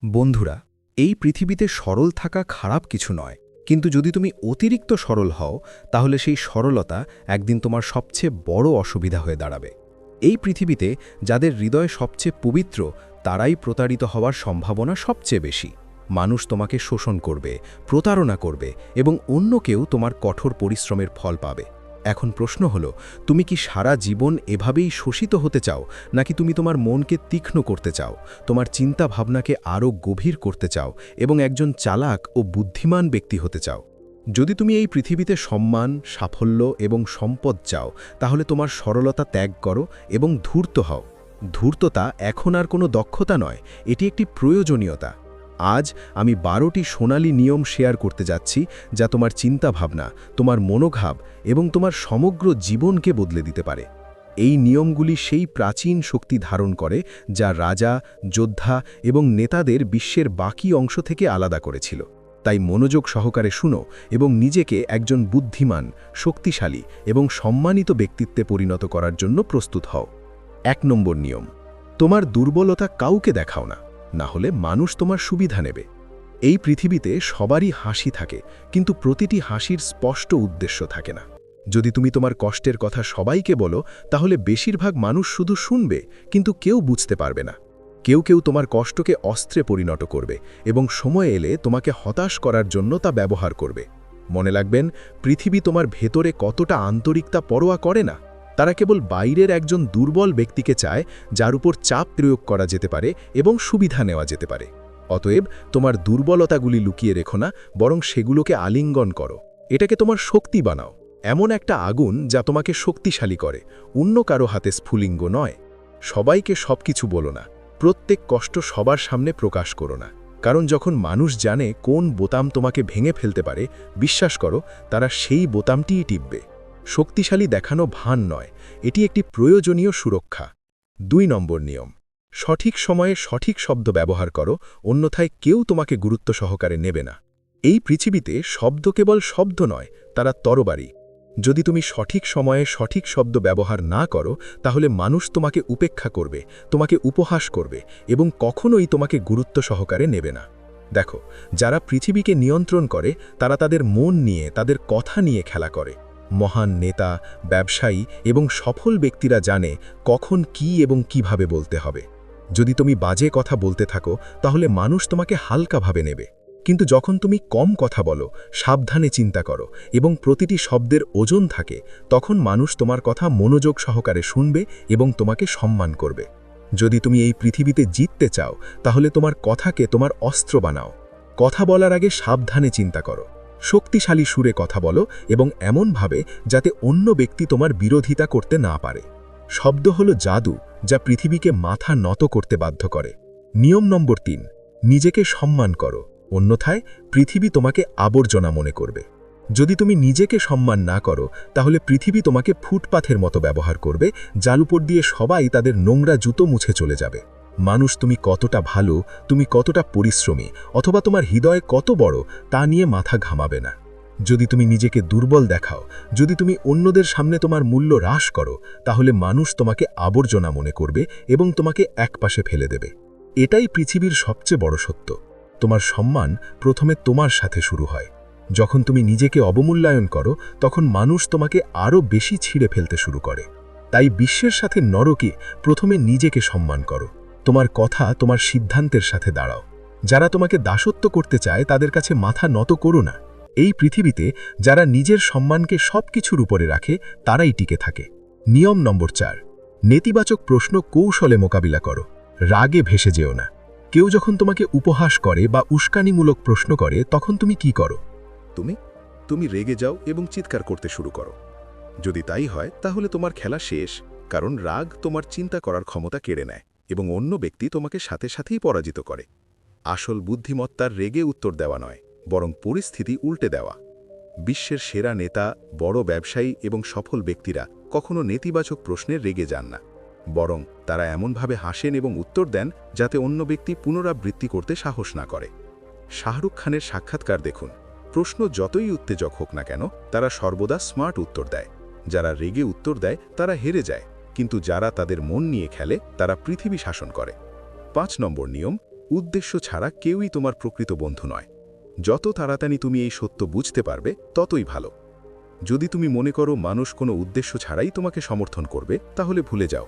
বন্ধুরা, এই পৃথিবীতে সরল থাকা খারাপ কিছু নয়, কিন্তু যদি তুমি অতিরিক্ত সরল হও তাহলে সেই সরলতা একদিন তোমার সবচেয়ে বড় অসুবিধা হয়ে দাঁড়াবে। এই পৃথিবীতে যাদের হৃদয় সবচেয়ে পবিত্র তারাই প্রতারিত হওয়ার সম্ভাবনা সবচেয়ে বেশি। মানুষ তোমাকে শোষণ করবে, প্রতারণা করবে এবং অন্য কেউ তোমার কঠোর পরিশ্রমের ফল পাবে। এখন প্রশ্ন হলো, তুমি কি সারা জীবন এভাবেই শোষিত হতে চাও, নাকি তুমি তোমার মনকে তীক্ষ্ণ করতে চাও, তোমার চিন্তা ভাবনাকে আরও গভীর করতে চাও এবং একজন চালাক ও বুদ্ধিমান ব্যক্তি হতে চাও? যদি তুমি এই পৃথিবীতে সম্মান, সাফল্য এবং সম্পদ চাও, তাহলে তোমার সরলতা ত্যাগ করো এবং ধূর্ত হও। ধূর্ততা এখন আর কোনো দক্ষতা নয়, এটি একটি প্রয়োজনীয়তা। আজ আমি 12টি সোনালী নিয়ম শেয়ার করতে যাচ্ছি, যা তোমার চিন্তাভাবনা, তোমার মনোভাব এবং তোমার সমগ্র জীবনকে বদলে দিতে পারে। এই নিয়মগুলি সেই প্রাচীন শক্তি ধারণ করে যা রাজা, যোদ্ধা এবং নেতাদের বিশ্বের বাকি অংশ থেকে আলাদা করেছিল। তাই মনোযোগ সহকারে শুনো এবং নিজেকে একজন বুদ্ধিমান, শক্তিশালী এবং সম্মানিত ব্যক্তিত্বে পরিণত করার জন্য প্রস্তুত হও। 1 নম্বর নিয়ম: তোমার দুর্বলতা কাউকে দেখাও না, না হলে মানুষ তোমার সুবিধা নেবে। এই পৃথিবীতে সবারই হাসি থাকে, কিন্তু প্রতিটি হাসির স্পষ্ট উদ্দেশ্য থাকে না। যদি তুমি তোমার কষ্টের কথা সবাইকে বলো, তাহলে বেশিরভাগ মানুষ শুধু শুনবে, কিন্তু কেউ বুঝতে পারবে না। কেউ কেউ তোমার কষ্টকে অস্ত্রে পরিণত করবে এবং সময় এলে তোমাকে হতাশ করার জন্য তা ব্যবহার করবে। মনে রাখবেন, পৃথিবী তোমার ভেতরে কতটা আন্তরিকতা পরোয়া করে না। তারা কেবল বাইরের একজন দুর্বল ব্যক্তিকে চায়, যার উপর চাপ প্রয়োগ করা যেতে পারে এবং সুবিধা নেওয়া যেতে পারে। অতএব তোমার দুর্বলতাগুলি লুকিয়ে রেখো না, বরং সেগুলোকে আলিঙ্গন করো। এটাকে তোমার শক্তি বানাও, এমন একটা আগুন যা তোমাকে শক্তিশালী করে, অন্য কারো হাতে স্ফুলিঙ্গ নয়। সবাইকে সবকিছু বলো না, প্রত্যেক কষ্ট সবার সামনে প্রকাশ করো না, কারণ যখন মানুষ জানে কোন বোতাম তোমাকে ভেঙে ফেলতে পারে, বিশ্বাস করো তারা সেই বোতামটিই টিপবে। শক্তিশালী দেখানো ভান নয়, এটি একটি প্রয়োজনীয় সুরক্ষা। 2 নম্বর নিয়ম: সঠিক সময়ে সঠিক শব্দ ব্যবহার করো, অন্যথায় কেউ তোমাকে গুরুত্ব সহকারে নেবে না। এই পৃথিবীতে শব্দ কেবল শব্দ নয়, তারা তরবারি। যদি তুমি সঠিক সময়ে সঠিক শব্দ ব্যবহার না করো, তাহলে মানুষ তোমাকে উপেক্ষা করবে, তোমাকে উপহাস করবে এবং কখনোই তোমাকে গুরুত্ব সহকারে নেবে না। দেখো, যারা পৃথিবীকে নিয়ন্ত্রণ করে তারা তাদের মন নিয়ে, তাদের কথা নিয়ে খেলা করে। মহান নেতা, ব্যবসায়ী এবং সফল ব্যক্তিরা জানে কখন কি এবং কিভাবে বলতে হবে। যদি তুমি বাজে কথা বলতে থাকো, তাহলে মানুষ তোমাকে হালকাভাবে নেবে। কিন্তু যখন তুমি কম কথা বলো, সাবধানে চিন্তা করো এবং প্রতিটি শব্দের ওজন থাকে, তখন মানুষ তোমার কথা মনোযোগ সহকারে শুনবে এবং তোমাকে সম্মান করবে। যদি তুমি এই পৃথিবীতে জিততে চাও, তাহলে তোমার কথাকে তোমার অস্ত্র বানাও। কথা বলার আগে সাবধানে চিন্তা করো। শক্তিশালী সুরে কথা বলো এবং এমনভাবে যাতে অন্য ব্যক্তি তোমার বিরোধিতা করতে না পারে। শব্দ হলো জাদু, যা পৃথিবীকে মাথা নত করতে বাধ্য করে। নিয়ম নম্বর 3: নিজেকে সম্মান করো, অন্যথায় পৃথিবী তোমাকে আবর্জনা মনে করবে। যদি তুমি নিজেকে সম্মান না করো, তাহলে পৃথিবী তোমাকে ফুটপাথের মতো ব্যবহার করবে, যার উপর দিয়ে সবাই তাদের নোংরা জুতো মুছে চলে যাবে। মানুষ তুমি কতটা ভালো, তুমি কতটা পরিশ্রমী অথবা তোমার হৃদয় কত বড় তা নিয়ে মাথা ঘামাবে না। যদি তুমি নিজেকে দুর্বল দেখাও, যদি তুমি অন্যদের সামনে তোমার মূল্য হ্রাস করো, তাহলে মানুষ তোমাকে আবর্জনা মনে করবে এবং তোমাকে একপাশে ফেলে দেবে। এটাই পৃথিবীর সবচেয়ে বড় সত্য। তোমার সম্মান প্রথমে তোমার সাথে শুরু হয়। যখন তুমি নিজেকে অবমূল্যায়ন করো, তখন মানুষ তোমাকে আরও বেশি ছিঁড়ে ফেলতে শুরু করে। তাই বিশ্বের সাথে নরকে প্রথমে নিজেকে সম্মান করো। তোমার কথা, তোমার সিদ্ধান্তের সাথে দাঁড়াও। যারা তোমাকে দাসত্ব করতে চায় তাদের কাছে মাথা নত করো না। এই পৃথিবীতে যারা নিজের সম্মানকে সবকিছুর উপরে রাখে তারাই টিকে থাকে। নিয়ম নম্বর 4: নেতিবাচক প্রশ্ন কৌশলে মোকাবিলা করো, রাগে ভেসে যেও না। কেউ যখন তোমাকে উপহাস করে বা উস্কানিমূলক প্রশ্ন করে, তখন তুমি কি করো? তুমি রেগে যাও এবং চিৎকার করতে শুরু করো। যদি তাই হয়, তাহলে তোমার খেলা শেষ, কারণ রাগ তোমার চিন্তা করার ক্ষমতা কেড়ে নেয় এবং অন্য ব্যক্তি তোমাকে সাথে সাথেই পরাজিত করে। আসল বুদ্ধিমত্তার রেগে উত্তর দেওয়া নয়, বরং পরিস্থিতি উল্টে দেওয়া। বিশ্বের সেরা নেতা, বড় ব্যবসায়ী এবং সফল ব্যক্তিরা কখনো নেতিবাচক প্রশ্নে রেগে যান না, বরং তারা এমনভাবে হাসেন এবং উত্তর দেন যাতে অন্য ব্যক্তি পুনরাবৃত্তি করতে সাহস না করে। শাহরুখ খানের সাক্ষাৎকার দেখুন। প্রশ্ন যতই উত্তেজক হোক না কেন, তারা সর্বদা স্মার্ট উত্তর দেয়। যারা রেগে উত্তর দেয় তারা হেরে যায়, কিন্তু যারা তাদের মন নিয়ে খেলে তারা পৃথিবী শাসন করে। 5 নম্বর নিয়ম: উদ্দেশ্য ছাড়া কেউই তোমার প্রকৃত বন্ধু নয়। যত তাড়াতাড়ি তুমি এই সত্য বুঝতে পারবে ততই ভালো। যদি তুমি মনে করো মানুষ কোনো উদ্দেশ্য ছাড়াই তোমাকে সমর্থন করবে, তাহলে ভুলে যাও।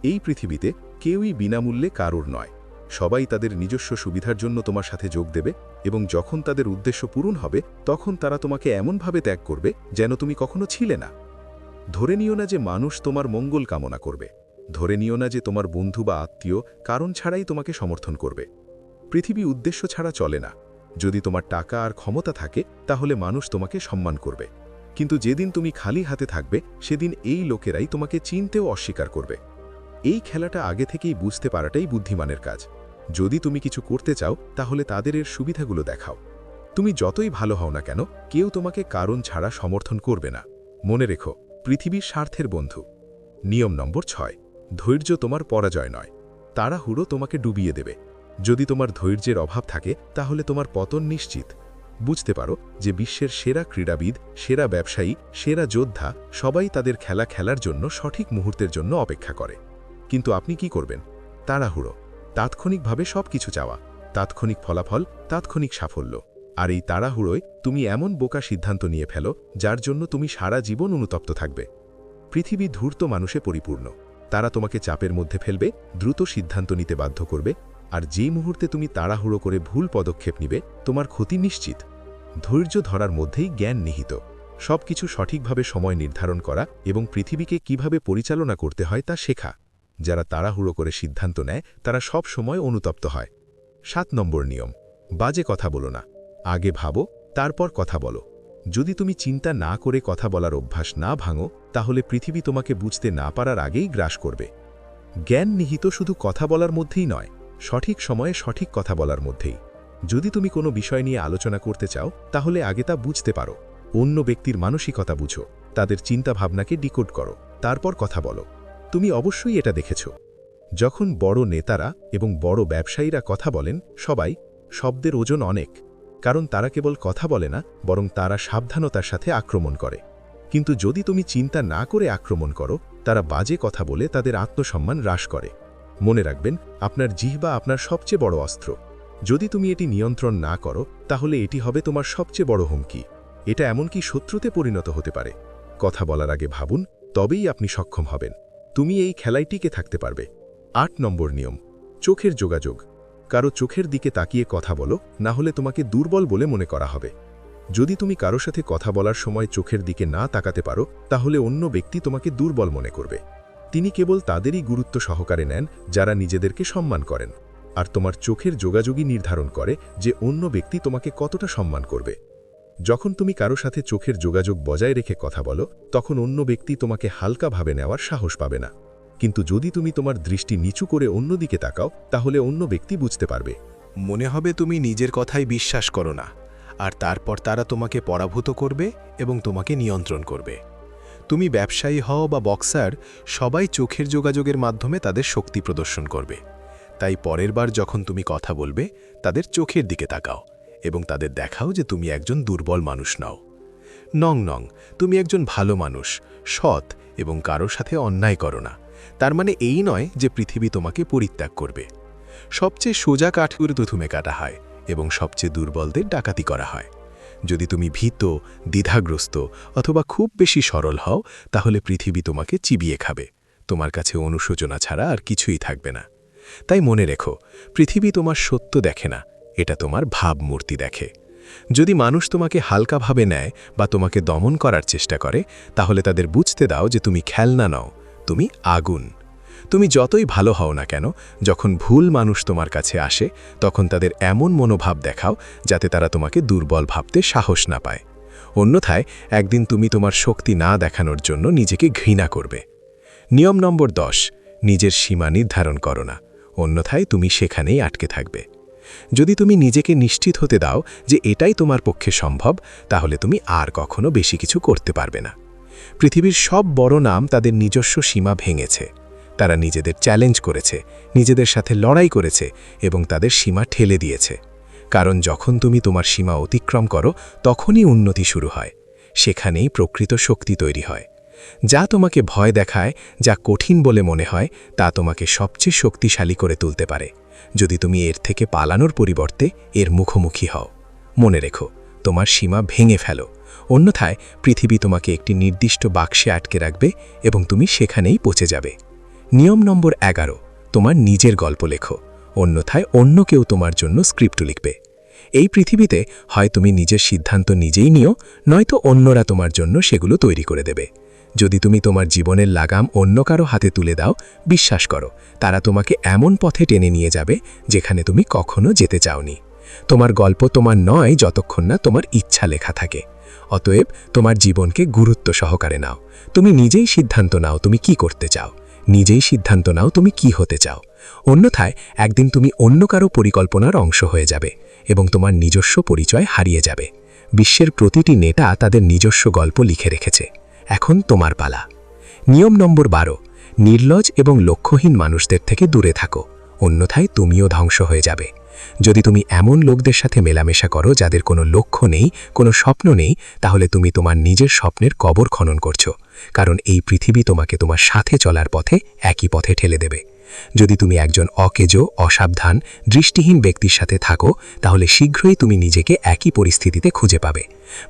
এই পৃথিবীতে কেউই বিনামূল্যে কারোর নয়। সবাই তাদের নিজস্ব সুবিধার জন্য তোমার সাথে যোগ দেবে, এবং যখন তাদের উদ্দেশ্য পূরণ হবে তখন তারা তোমাকে এমনভাবে ত্যাগ করবে যেন তুমি কখনো ছিলে না। ধরে নিও না যে মানুষ তোমার মঙ্গল কামনা করবে। ধরে নিও না যে তোমার বন্ধু বা আত্মীয় কারণ ছাড়াই তোমাকে সমর্থন করবে। পৃথিবী উদ্দেশ্য ছাড়া চলে না। যদি তোমার টাকা আর ক্ষমতা থাকে তাহলে মানুষ তোমাকে সম্মান করবে, কিন্তু যেদিন তুমি খালি হাতে থাকবে সেদিন এই লোকেরাই তোমাকে চিনতেও অস্বীকার করবে। এই খেলাটা আগে থেকেই বুঝতে পারাটাই বুদ্ধিমানের কাজ। যদি তুমি কিছু করতে চাও তাহলে তাদের এর সুবিধাগুলো দেখাও। তুমি যতই ভালো হও না কেন, কেউ তোমাকে কারণ ছাড়া সমর্থন করবে না। মনে রেখো, পৃথিবীর স্বার্থের বন্ধু। নিয়ম নম্বর 6, ধৈর্য তোমার পরাজয় নয়। তাড়াহুড়ো তোমাকে ডুবিয়ে দেবে। যদি তোমার ধৈর্যের অভাব থাকে তাহলে তোমার পতন নিশ্চিত। বুঝতে পারো যে বিশ্বের সেরা ক্রীড়াবিদ, সেরা ব্যবসায়ী, সেরা যোদ্ধা সবাই তাদের খেলা খেলার জন্য সঠিক মুহূর্তের জন্য অপেক্ষা করে। কিন্তু আপনি কি করবেন? তাড়াহুড়ো, তাৎক্ষণিকভাবে সব কিছু চাওয়া, তাৎক্ষণিক ফলাফল, তাৎক্ষণিক সাফল্য। আর এই তাড়াহুড়োয় তুমি এমন বোকা সিদ্ধান্ত নিয়ে ফেলো যার জন্য তুমি সারা জীবন অনুতপ্ত থাকবে। পৃথিবী ধূর্ত মানুষে পরিপূর্ণ। তারা তোমাকে চাপের মধ্যে ফেলবে, দ্রুত সিদ্ধান্ত নিতে বাধ্য করবে, আর যেই মুহূর্তে তুমি তাড়াহুড়ো করে ভুল পদক্ষেপ নিবে তোমার ক্ষতি নিশ্চিত। ধৈর্য ধরার মধ্যেই জ্ঞান নিহিত। সবকিছু সঠিকভাবে সময় নির্ধারণ করা এবং পৃথিবীকে কিভাবে পরিচালনা করতে হয় তা শেখা। যারা তাড়াহুড়ো করে সিদ্ধান্ত নেয় তারা সব সময় অনুতপ্ত হয়। 7 নম্বর নিয়ম, বাজে কথা বলো না। আগে ভাবো, তারপর কথা বলো। যদি তুমি চিন্তা না করে কথা বলার অভ্যাস না ভাঙো তাহলে পৃথিবী তোমাকে বুঝতে না পারার আগেই গ্রাস করবে। জ্ঞান নিহিত শুধু কথা বলার মধ্যেই নয়, সঠিক সময়ে সঠিক কথা বলার মধ্যেই। যদি তুমি কোনো বিষয় নিয়ে আলোচনা করতে চাও তাহলে আগে তা বুঝতে পারো। অন্য ব্যক্তির মানসিকতা বুঝো, তাদের চিন্তা ভাবনাকে ডিকোড করো, তারপর কথা বলো। তুমি অবশ্যই এটা দেখেছ, যখন বড় নেতারা এবং বড় ব্যবসায়ীরা কথা বলেন সবাই শব্দের ওজন অনেক, কারণ তারা কেবল কথা বলে না, বরং তারা সাবধানতার সাথে আক্রমণ করে। কিন্তু যদি তুমি চিন্তা না করে আক্রমণ করো, তারা বাজে কথা বলে তাদের আত্মসম্মান হ্রাস করে। মনে রাখবেন, আপনার জিহ্বা আপনার সবচেয়ে বড় অস্ত্র। যদি তুমি এটি নিয়ন্ত্রণ না করো তাহলে এটি হবে তোমার সবচেয়ে বড় হুমকি। এটা এমনকি শত্রুতে পরিণত হতে পারে। কথা বলার আগে ভাবুন, তবেই আপনি সক্ষম হবেন। তুমি এই খেলায় টিকে থাকতে পারবে। 8 নম্বর নিয়ম, চোখের যোগাযোগ। কারো চোখের দিকে তাকিয়ে কথা বলো, না হলে তোমাকে দুর্বল বলে মনে করা হবে। যদি তুমি কারো সাথে কথা বলার সময় চোখের দিকে না তাকাতে পারো তাহলে অন্য ব্যক্তি তোমাকে দুর্বল মনে করবে। তিনি কেবল তাদেরই গুরুত্ব সহকারে নেন যারা নিজেদেরকে সম্মান করেন। আর তোমার চোখের যোগাযোগই নির্ধারণ করে যে অন্য ব্যক্তি তোমাকে কতটা সম্মান করবে। যখন তুমি কারো সাথে চোখের যোগাযোগ বজায় রেখে কথা বলো তখন অন্য ব্যক্তি তোমাকে হালকাভাবে নেওয়ার সাহস পাবে না। কিন্তু যদি তুমি তোমার দৃষ্টি নিচু করে অন্যদিকে তাকাও তাহলে অন্য ব্যক্তি বুঝতে পারবে। মনে হবে তুমি নিজের কথাই বিশ্বাস করো না, আর তারপর তারা তোমাকে পরাভূত করবে এবং তোমাকে নিয়ন্ত্রণ করবে। তুমি ব্যবসায়ী হও বা বক্সার, সবাই চোখের যোগাযোগের মাধ্যমে তাদের শক্তি প্রদর্শন করবে। তাই পরের বার যখন তুমি কথা বলবে তাদের চোখের দিকে তাকাও এবং তাদের দেখাও যে তুমি একজন দুর্বল মানুষ নও। নং, তুমি একজন ভালো মানুষ, সৎ এবং কারোর সাথে অন্যায় করো না। তার মানে এই নয় যে পৃথিবী তোমাকে পরিত্যাগ করবে। সবচেয়ে সোজা কাঠুর প্রথমে কাটা হয় এবং সবচেয়ে দুর্বলদের ডাকাতি করা হয়। যদি তুমি ভীত, দ্বিধাগ্রস্ত অথবা খুব বেশি সরল হও তাহলে পৃথিবী তোমাকে চিবিয়ে খাবে। তোমার কাছে অনুশোচনা ছাড়া আর কিছুই থাকবে না। তাই মনে রেখো, পৃথিবী তোমার সত্য দেখে না, এটা তোমার ভাবমূর্তি দেখে। যদি মানুষ তোমাকে হালকাভাবে নেয় বা তোমাকে দমন করার চেষ্টা করে তাহলে তাদের বুঝতে দাও যে তুমি খেলনা নও, তুমি আগুন। তুমি যতই ভালো হও না কেন, যখন ভুল মানুষ তোমার কাছে আসে তখন তাদের এমন মনোভাব দেখাও যাতে তারা তোমাকে দুর্বল ভাবতে সাহস না পায়। অন্যথায় একদিন তুমি তোমার শক্তি না দেখানোর জন্য নিজেকে ঘৃণা করবে। নিয়ম নম্বর 10, নিজের সীমা নির্ধারণ করো না, অন্যথায় তুমি সেখানেই আটকে থাকবে। যদি তুমি নিজেকে নিশ্চিত হতে দাও যে এটাই তোমার পক্ষে সম্ভব, তাহলে তুমি আর কখনো বেশি কিছু করতে পারবে না। পৃথিবীর সব বড় নাম তাদের নিজস্ব সীমা ভেঙেছে। তারা নিজেদের চ্যালেঞ্জ করেছে, নিজেদের সাথে লড়াই করেছে এবং তাদের সীমা ঠেলে দিয়েছে। কারণ যখন তুমি তোমার সীমা অতিক্রম করো তখনই উন্নতি শুরু হয়। সেখানেই প্রকৃত শক্তি তৈরি হয়। যা তোমাকে ভয় দেখায়, যা কঠিন বলে মনে হয়, তা তোমাকে সবচেয়ে শক্তিশালী করে তুলতে পারে। যদি তুমি এর থেকে পালানোর পরিবর্তে এর মুখোমুখি হও, মনে রেখো তোমার সীমা ভেঙে ফেলো, অন্যথায় পৃথিবী তোমাকে একটি নির্দিষ্ট বাক্সে আটকে রাখবে এবং তুমি সেখানেই পচে যাবে। নিয়ম নম্বর 11, তোমার নিজের গল্প লেখো, অন্যথায় অন্য কেউ তোমার জন্য স্ক্রিপ্ট লিখবে। এই পৃথিবীতে হয় তুমি নিজের সিদ্ধান্ত নিজেই নিও, নয়তো অন্যরা তোমার জন্য সেগুলো তৈরি করে দেবে। যদি তুমি তোমার জীবনের লাগাম অন্য কারো হাতে তুলে দাও, বিশ্বাস করো তারা তোমাকে এমন পথে টেনে নিয়ে যাবে যেখানে তুমি কখনো যেতে চাওনি। তোমার গল্প তোমার নয় যতক্ষণ না তোমার ইচ্ছা লেখা থাকে। অতএব তোমার জীবনকে গুরুত্ব সহকারে নাও। তুমি নিজেই সিদ্ধান্ত নাও তুমি কি করতে চাও, নিজেই সিদ্ধান্ত নাও তুমি কি হতে চাও। অন্যথায় একদিন তুমি অন্য কারো পরিকল্পনার অংশ হয়ে যাবে এবং তোমার নিজস্ব পরিচয় হারিয়ে যাবে। বিশ্বের প্রতিটি নেতা তাদের নিজস্ব গল্প লিখে রেখেছে, এখন তোমার পালা। নিয়ম নম্বর 12, নির্লজ্জ এবং লক্ষ্যহীন মানুষদের থেকে দূরে থাকো, অন্যথায় তুমিও ধ্বংস হয়ে যাবে। যদি তুমি এমন লোকদের সাথে মেলামেশা করো যাদের কোনো লক্ষ্য নেই, কোনো স্বপ্ন নেই, তাহলে তুমি তোমার নিজের স্বপ্নের কবর খনন করছো, কারণ এই পৃথিবী তোমাকে তোমার সাথে চলার পথে একই পথে ঠেলে দেবে। যদি তুমি একজন অকেজো, অসাবধান, দৃষ্টিহীন ব্যক্তির সাথে থাকো, তাহলে শীঘ্রই তুমি নিজেকে একই পরিস্থিতিতে খুঁজে পাবে।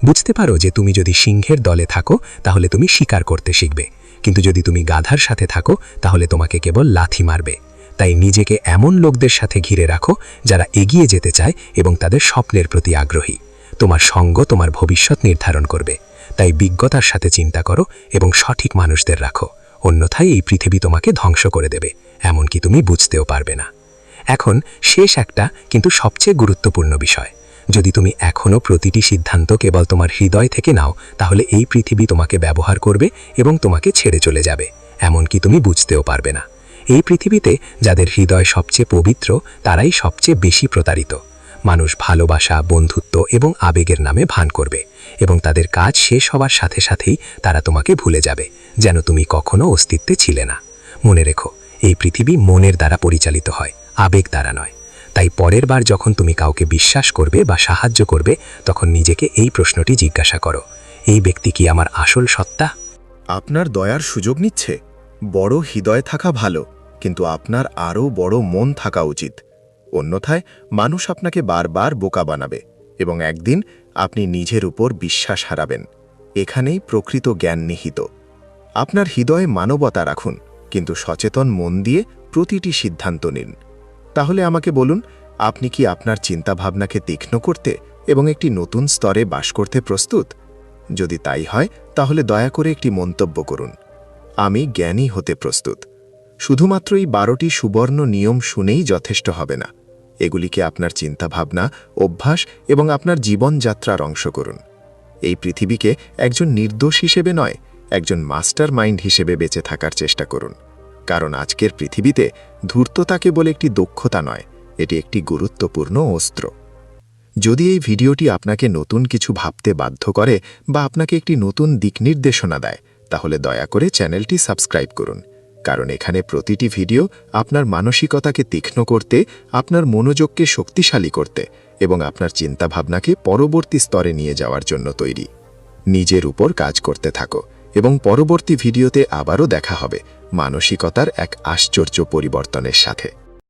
বুঝতে পারো যে তুমি যদি সিংহের দলে থাকো তাহলে তুমি শিকার করতে শিখবে, কিন্তু যদি তুমি গাধার সাথে থাকো তাহলে তোমাকে কেবল লাথি মারবে। তাই নিজেকে এমন লোকদের সাথে ঘিরে রাখো যারা এগিয়ে যেতে চায় এবং তাদের স্বপ্নের প্রতি আগ্রহী। তোমার সঙ্গ তোমার ভবিষ্যৎ নির্ধারণ করবে, তাই বিজ্ঞতার সাথে চিন্তা করো এবং সঠিক মানুষদের রাখো, অন্যথায় এই পৃথিবী তোমাকে ধ্বংস করে দেবে, এমনকি তুমি বুঝতেও পারবে না। এখন শেষ একটা কিন্তু সবচেয়ে গুরুত্বপূর্ণ বিষয়, যদি তুমি এখনও প্রতিটি সিদ্ধান্ত কেবল তোমার হৃদয় থেকে নাও, তাহলে এই পৃথিবী তোমাকে ব্যবহার করবে এবং তোমাকে ছেড়ে চলে যাবে, এমনকি তুমি বুঝতেও পারবে না। এই পৃথিবীতে যাদের হৃদয় সবচেয়ে পবিত্র তারাই সবচেয়ে বেশি প্রতারিত। মানুষ ভালোবাসা, বন্ধুত্ব এবং আবেগের নামে ভান করবে এবং তাদের কাজ শেষ হওয়ার সাথে সাথেই তারা তোমাকে ভুলে যাবে, যেন তুমি কখনো অস্তিত্বে ছিলে না। মনে রেখো, এই পৃথিবী মনের দ্বারা পরিচালিত হয়, আবেগ দ্বারা নয়। তাই পরের বার যখন তুমি কাউকে বিশ্বাস করবে বা সাহায্য করবে, তখন নিজেকে এই প্রশ্নটি জিজ্ঞাসা করো, এই ব্যক্তি কি আমার আসল সত্তা? আপনার দয়ার সুযোগ নিচ্ছে। বড় হৃদয় থাকা ভালো, কিন্তু আপনার আরও বড় মন থাকা উচিত। অন্যথায় মানুষ আপনাকে বারবার বোকা বানাবে এবং একদিন আপনি নিজের উপর বিশ্বাস হারাবেন। এখানেই প্রকৃত জ্ঞান নিহিত। আপনার হৃদয়ে মানবতা রাখুন, কিন্তু সচেতন মন দিয়ে প্রতিটি সিদ্ধান্ত নিন। তাহলে আমাকে বলুন, আপনি কি আপনার চিন্তাভাবনাকে তীক্ষ্ণ করতে এবং একটি নতুন স্তরে বাস করতে প্রস্তুত? যদি তাই হয়, তাহলে দয়া করে একটি মন্তব্য করুন, আমি জ্ঞানী হতে প্রস্তুত। শুধুমাত্র এই 12টি সুবর্ণ নিয়ম শুনেই যথেষ্ট হবে না। এগুলিকে আপনার চিন্তাভাবনা, অভ্যাস এবং আপনার জীবনযাত্রার অংশ করুন। এই পৃথিবীকে একজন নির্দোষ হিসেবে নয়, একজন মাস্টার মাইন্ড হিসেবে বেঁচে থাকার চেষ্টা করুন। কারণ আজকের পৃথিবীতে ধূর্ততা কেবল একটি দক্ষতা নয়, এটি একটি গুরুত্বপূর্ণ অস্ত্র। যদি এই ভিডিওটি আপনাকে নতুন কিছু ভাবতে বাধ্য করে বা আপনাকে একটি নতুন দিক নির্দেশনা দেয়, তাহলে দয়া করে চ্যানেলটি সাবস্ক্রাইব করুন, কারণ এখানে প্রতিটি ভিডিও আপনার মানসিকতাকে তীক্ষ্ণ করতে, আপনার মনোযোগকে শক্তিশালী করতে এবং আপনার চিন্তাভাবনাকে পরবর্তী স্তরে নিয়ে যাওয়ার জন্য তৈরি। নিজের উপর কাজ করতে থাকো এবং পরবর্তী ভিডিওতে আবারও দেখা হবে মানসিকতার এক আশ্চর্য পরিবর্তনের সাথে।